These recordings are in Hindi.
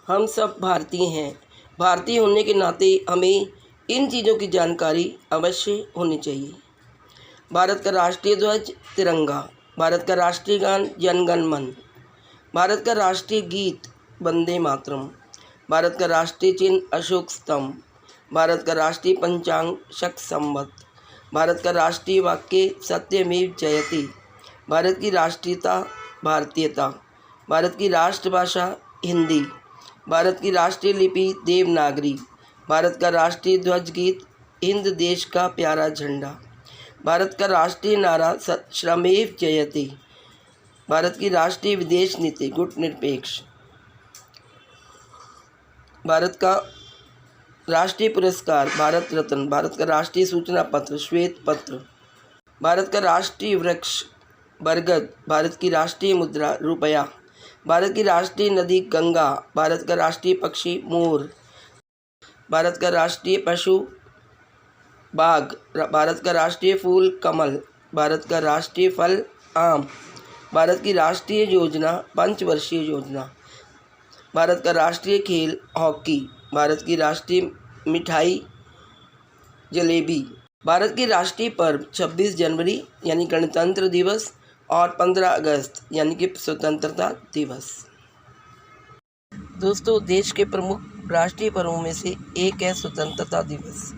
हम सब भारतीय हैं। भारतीय होने के नाते हमें इन चीज़ों की जानकारी अवश्य होनी चाहिए। भारत का राष्ट्रीय ध्वज तिरंगा, भारत का राष्ट्रीय गान जन गण मन, भारत का राष्ट्रीय गीत वंदे मातरम, भारत का राष्ट्रीय चिन्ह अशोक स्तंभ, भारत का राष्ट्रीय पंचांग शक संवत, भारत का राष्ट्रीय वाक्य सत्यमेव जयते, भारत की राष्ट्रीयता भारतीयता, भारत की राष्ट्रभाषा हिंदी, भारत की राष्ट्रीय लिपि देवनागरी, भारत का राष्ट्रीय ध्वज गीत हिंद देश का प्यारा झंडा, भारत का राष्ट्रीय नारा श्रमेव जयते, भारत की राष्ट्रीय विदेश नीति गुटनिरपेक्ष, भारत का राष्ट्रीय पुरस्कार भारत रत्न, भारत का राष्ट्रीय सूचना पत्र श्वेत पत्र, भारत का राष्ट्रीय वृक्ष बरगद, भारत की राष्ट्रीय मुद्रा रुपया, भारत की राष्ट्रीय नदी गंगा, भारत का राष्ट्रीय पक्षी मोर, भारत का राष्ट्रीय पशु बाघ, भारत का राष्ट्रीय फूल कमल, भारत का राष्ट्रीय फल आम, भारत की राष्ट्रीय योजना पंचवर्षीय योजना, भारत का राष्ट्रीय खेल हॉकी, भारत की राष्ट्रीय मिठाई जलेबी, भारत की राष्ट्रीय पर्व 26 जनवरी यानी गणतंत्र दिवस और 15 अगस्त यानी कि स्वतंत्रता दिवस। दोस्तों, देश के प्रमुख राष्ट्रीय पर्वों में से एक है स्वतंत्रता दिवस।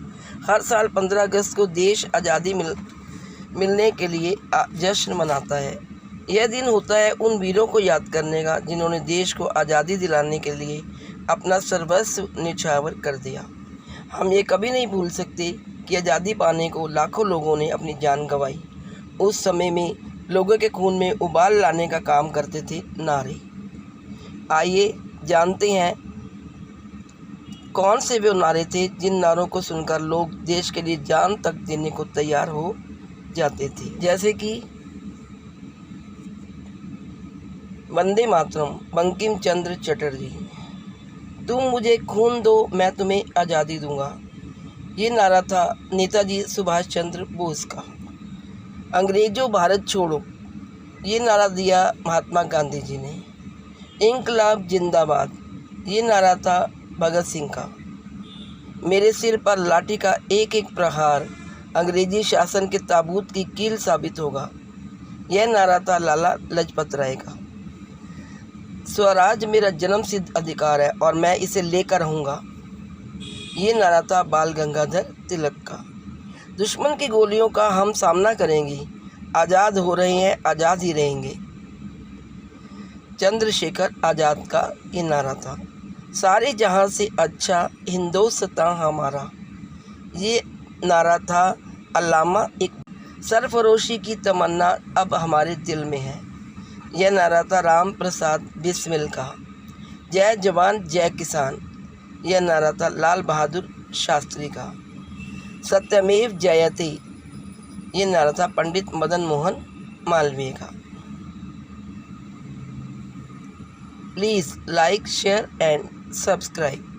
हर साल 15 अगस्त को देश आज़ादी मिलने के लिए जश्न मनाता है। यह दिन होता है उन वीरों को याद करने का जिन्होंने देश को आज़ादी दिलाने के लिए अपना सर्वस्व न्यौछावर कर दिया। हम ये कभी नहीं भूल सकते कि आज़ादी पाने को लाखों लोगों ने अपनी जान गंवाई। उस समय में लोगों के खून में उबाल लाने का काम करते थे नारे। आइए जानते हैं कौन से वे नारे थे जिन नारों को सुनकर लोग देश के लिए जान तक देने को तैयार हो जाते थे। जैसे कि वंदे मातरम बंकिम चंद्र चटर्जी, तुम मुझे खून दो मैं तुम्हें आज़ादी दूंगा, ये नारा था नेताजी सुभाष चंद्र बोस का। अंग्रेजों भारत छोड़ो, ये नारा दिया महात्मा गांधी जी ने। इंकलाब जिंदाबाद, ये नारा था भगत सिंह का। मेरे सिर पर लाठी का एक एक प्रहार अंग्रेजी शासन के ताबूत की कील साबित होगा, यह नारा था लाला लाजपत राय का। स्वराज मेरा जन्म सिद्ध अधिकार है और मैं इसे लेकर रहूँगा, ये नारा था बाल गंगाधर तिलक का। दुश्मन की गोलियों का हम सामना करेंगे, आज़ाद हो रहे हैं आज़ाद ही रहेंगे, चंद्रशेखर आज़ाद का ये नारा था। सारे जहां से अच्छा हिंदुस्तान हमारा, ये नारा था अल्लामा इकबाल। सरफरोशी की तमन्ना अब हमारे दिल में है, यह नारा था राम प्रसाद बिस्मिल का। जय जवान जय किसान, यह नारा था लाल बहादुर शास्त्री का। सत्यमेव जयते, ये नारा था पंडित मदन मोहन मालवीय का। Please like share and subscribe.